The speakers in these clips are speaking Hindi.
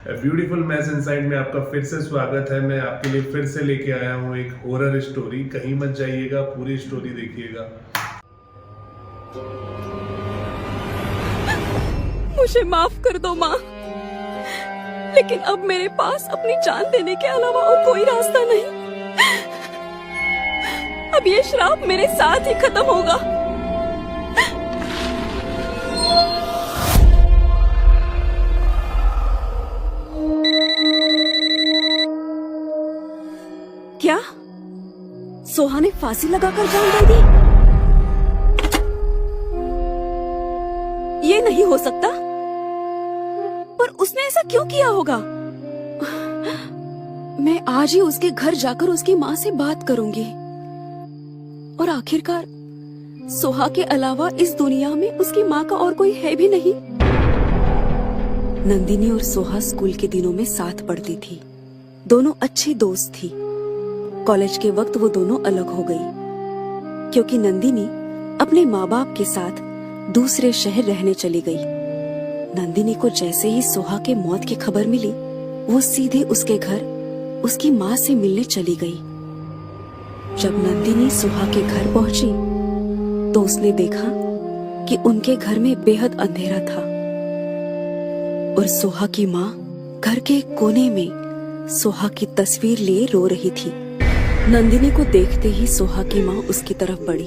ब्यूटीफुल मैस इनसाइड में आपका फिर से स्वागत है। मैं आपके लिए फिर से लेके आया हूँ एक हॉरर स्टोरी। कहीं मत जाइएगा, पूरी स्टोरी देखिएगा। मुझे माफ कर दो माँ, लेकिन अब मेरे पास अपनी जान देने के अलावा और कोई रास्ता नहीं। अब ये श्राप मेरे साथ ही खत्म होगा। क्या सोहा ने फांसी लगाकर जान दे दी? ये नहीं हो सकता। पर उसने ऐसा क्यों किया होगा? मैं आज ही उसके घर जाकर उसकी माँ से बात करूंगी और आखिरकार सोहा के अलावा इस दुनिया में उसकी माँ का और कोई है भी नहीं। नंदिनी और सोहा स्कूल के दिनों में साथ पढ़ती थी। दोनों अच्छी दोस्त थी। कॉलेज के वक्त वो दोनों अलग हो गई क्योंकि नंदिनी अपने माँ बाप के साथ दूसरे शहर रहने चली गई। नंदिनी को जैसे ही सोहा के मौत की खबर मिली, वो सीधे उसके घर उसकी माँ से मिलने चली गई। जब नंदिनी सोहा के घर पहुंची तो उसने देखा कि उनके घर में बेहद अंधेरा था और सोहा की माँ घर के एक कोने में सोहा की तस्वीर लिए रो रही थी। नंदिनी को देखते ही सोहा की माँ उसकी तरफ बढ़ी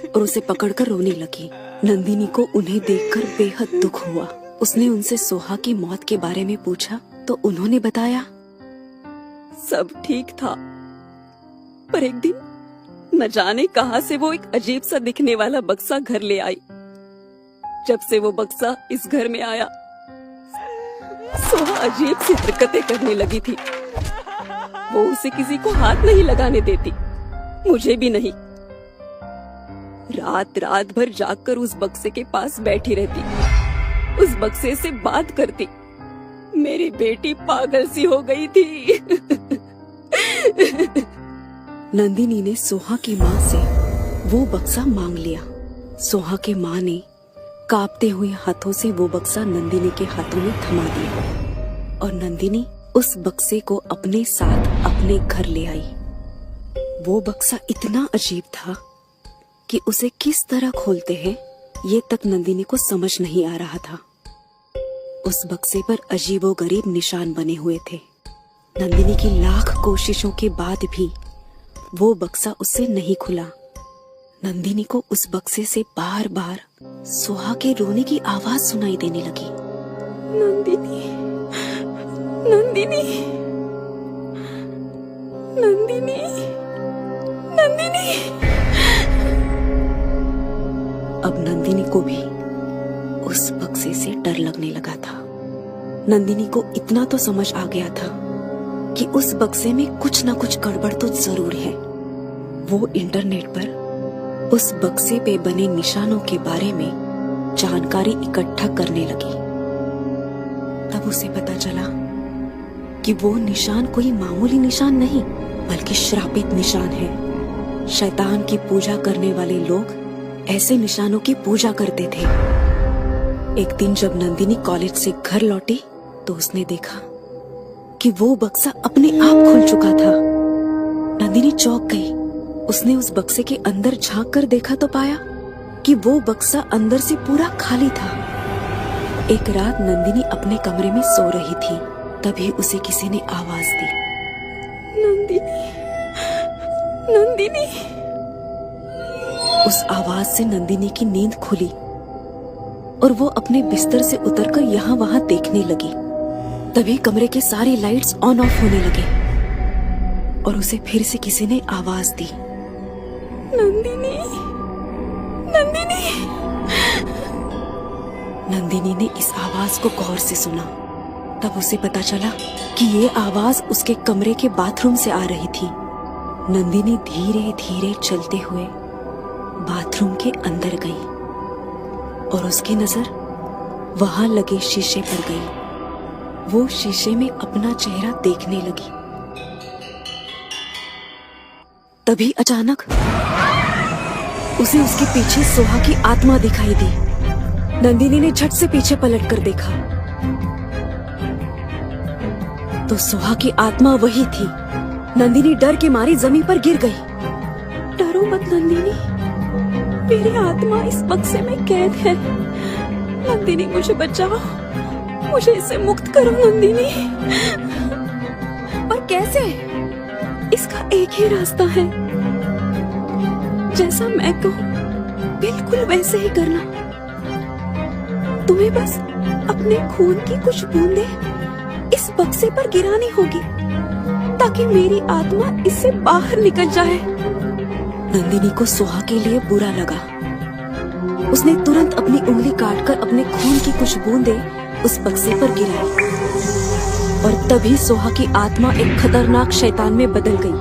और उसे पकड़कर रोने लगी। नंदिनी को उन्हें देखकर बेहद दुख हुआ। उसने उनसे सोहा की मौत के बारे में पूछा तो उन्होंने बताया, सब ठीक था, पर एक दिन न जाने कहां से वो एक अजीब सा दिखने वाला बक्सा घर ले आई। जब से वो बक्सा इस घर में आया, सोहा अजीब सी हरकतें करने लगी थी। वो उसे किसी को हाथ नहीं लगाने देती, मुझे भी नहीं। रात रात भर जागकर उस बक्से के पास बैठी रहती, उस बक्से से बात करती। मेरी बेटी पागल सी हो गई थी। नंदिनी ने सोहा की माँ से वो बक्सा मांग लिया। सोहा के माँ ने कांपते हुए हाथों से वो बक्सा नंदिनी के हाथों में थमा दिया और नंदिनी उस बक्से को अपने साथ अपने घर ले आई। वो बक्सा इतना अजीब था कि उसे किस तरह खोलते हैं ये तक नंदिनी को समझ नहीं आ रहा था। उस बक्से पर अजीबोगरीब निशान बने हुए थे। नंदिनी की लाख कोशिशों के बाद भी वो बक्सा उससे नहीं खुला। नंदिनी को उस बक्से से बार बार सोहा के रोने की आवाज सुनाई देने लगी। नंदिनी, नंदिनी, नंदिनी, नंदिनी। अब नंदिनी को भी उस बक्से से डर लगने लगा था। नंदिनी को इतना तो समझ आ गया था कि उस बक्से में कुछ न कुछ गड़बड़ तो जरूर है। वो इंटरनेट पर उस बक्से पे बने निशानों के बारे में जानकारी इकट्ठा करने लगी। तब उसे पता चला कि वो निशान कोई मामूली निशान नहीं, बल्कि श्रापित निशान है। शैतान की पूजा करने वाले लोग ऐसे निशानों की पूजा करते थे। एक दिन जब नंदिनी कॉलेज से घर लौटी तो उसने देखा कि वो बक्सा अपने आप खुल चुका था। नंदिनी चौंक गई। उसने उस बक्से के अंदर झांक कर देखा तो पाया कि वो बक्सा अंदर से पूरा खाली था। एक रात नंदिनी अपने कमरे में सो रही थी, तभी उसे किसी ने आवाज दी, नंदिनी, नंदिनी। उस आवाज से नंदिनी की नींद खुली और वो अपने बिस्तर से उतरकर यहाँ वहाँ देखने लगी। तभी कमरे के सारे लाइट्स ऑन ऑफ होने लगे और उसे फिर से किसी ने आवाज दी, नंदिनी, नंदिनी। नंदिनी ने इस आवाज को गौर से सुना। तब उसे पता चला कि ये आवाज उसके कमरे के बाथरूम से आ रही थी। नंदिनी धीरे धीरे चलते हुए बाथरूम के अंदर गई और उसकी नजर वहां लगे शीशे पर गई। वो शीशे में अपना चेहरा देखने लगी। तभी अचानक उसे उसके पीछे सोहा की आत्मा दिखाई दी। नंदिनी ने झट से पीछे पलटकर देखा तो सुहा की आत्मा वही थी। नंदिनी डर के मारी जमीन पर गिर गई। डरो मत नंदिनी, मेरी आत्मा इस बक्से में कैद है। नंदिनी मुझे बचाओ, मुझे इससे मुक्त करो नंदिनी। पर कैसे? इसका एक ही रास्ता है, जैसा मैं कहूं बिल्कुल वैसे ही करना। तुम्हें बस अपने खून की कुछ बूंदें इस बक्से पर गिरानी होगी ताकि मेरी आत्मा इससे बाहर निकल जाए। नंदिनी को सुहा के लिए बुरा लगा। उसने तुरंत अपनी उंगली काटकर अपने खून की कुछ बूंदें उस बक्से पर गिराई और तभी सुहा की आत्मा एक खतरनाक शैतान में बदल गई।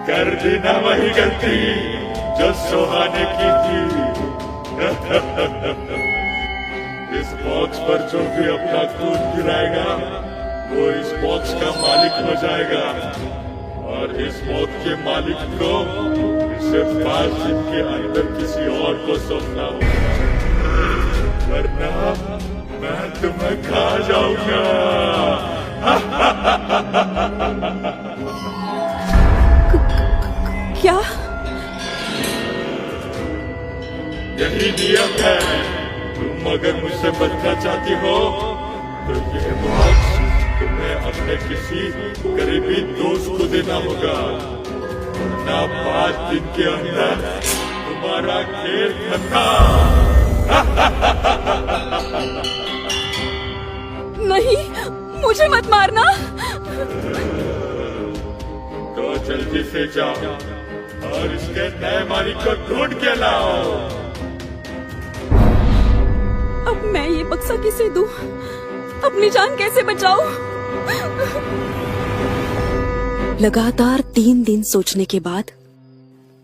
कर देना वही गलती जो सोहा ने की थी। इस बॉक्स पर जो भी अपना खून गिराएगा वो इस बॉक्स का मालिक हो जाएगा और इस मौत के मालिक को इसे 5 दिन के अंदर किसी और को सौंपना होगा, वरना मैं तुम्हें खा जाऊंगा। क्या? यही नियम है। तुम अगर मुझसे बचना चाहती हो तो ये बॉक्स तुम्हें अपने किसी करीबी दोस्त को देना होगा, वरना 5 दिन के अंदर तुम्हारा खेल खत्म। नहीं, मुझे मत मारना। तो जल्दी से जाओ और इसके नए मालिक को ढूंढ के लाओ। अब मैं ये बक्सा किसे दूं? अपनी जान कैसे बचाऊं? लगातार 3 दिन सोचने के बाद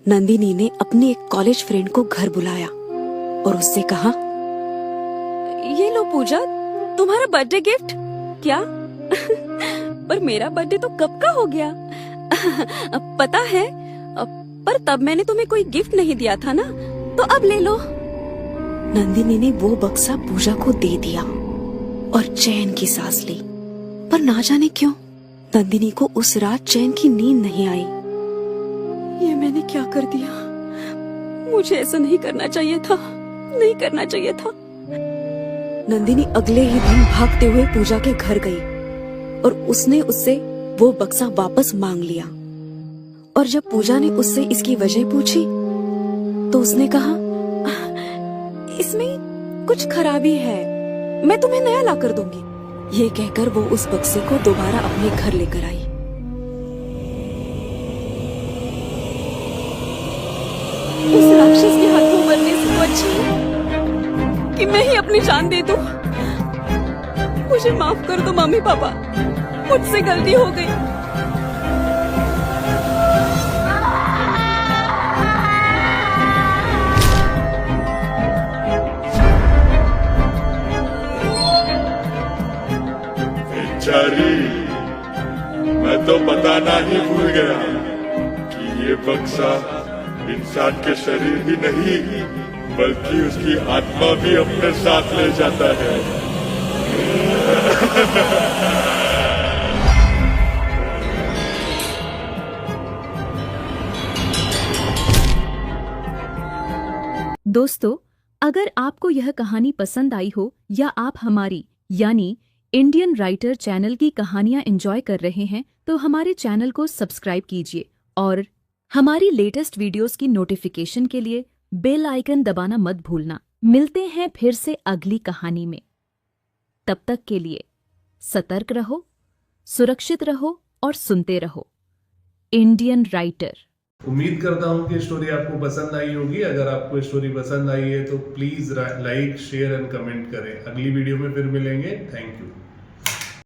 नंदिनी ने अपने एक कॉलेज फ्रेंड को घर बुलाया और उससे कहा, ये लो पूजा, तुम्हारा बर्थडे गिफ्ट। क्या? पर मेरा बर्थडे तो कब का हो गया। पता है, पर तब मैंने तुम्हें कोई गिफ्ट नहीं दिया था ना, तो अब ले लो। नंदिनी ने वो बक्सा पूजा को दे दिया और चैन की सांस ली। पर ना जाने क्यों नंदिनी को उस रात चैन की नींद नहीं आई। ये मैंने क्या कर दिया? मुझे ऐसा नहीं करना चाहिए था, नहीं करना चाहिए था। नंदिनी अगले ही दिन भागते हुए पूजा के घर गई और उसने उससे वो बक्सा वापस मांग लिया। और जब पूजा ने उससे इसकी वजह पूछी तो उसने कहा, इसमें कुछ खराबी है, मैं तुम्हें नया ला कर दूंगी। ये कहकर वो उस बक्से को दोबारा अपने घर लेकर आई। उस राक्षस के हाथों मरने से तो अच्छा है कि मैं ही अपनी जान दे दूं। मुझे माफ कर दो मम्मी पापा, मुझसे गलती हो गई। बेचारी, मैं तो बताना ही भूल गया कि ये बक्सा इंसान के शरीर ही नहीं बल्कि उसकी आत्मा भी अपने साथ ले जाता है। दोस्तों, अगर आपको यह कहानी पसंद आई हो या आप हमारी यानी इंडियन राइटर चैनल की कहानियां एंजॉय कर रहे हैं तो हमारे चैनल को सब्सक्राइब कीजिए और हमारी लेटेस्ट वीडियोस की नोटिफिकेशन के लिए बेल आइकन दबाना मत भूलना। मिलते हैं फिर से अगली कहानी में। तब तक के लिए सतर्क रहो, सुरक्षित रहो और सुनते रहो इंडियन राइटर। उम्मीद करता हूँ कि स्टोरी आपको पसंद आई होगी। अगर आपको स्टोरी पसंद आई है तो please like, share and comment करें। अगली वीडियो में फिर मिलेंगे। Thank you.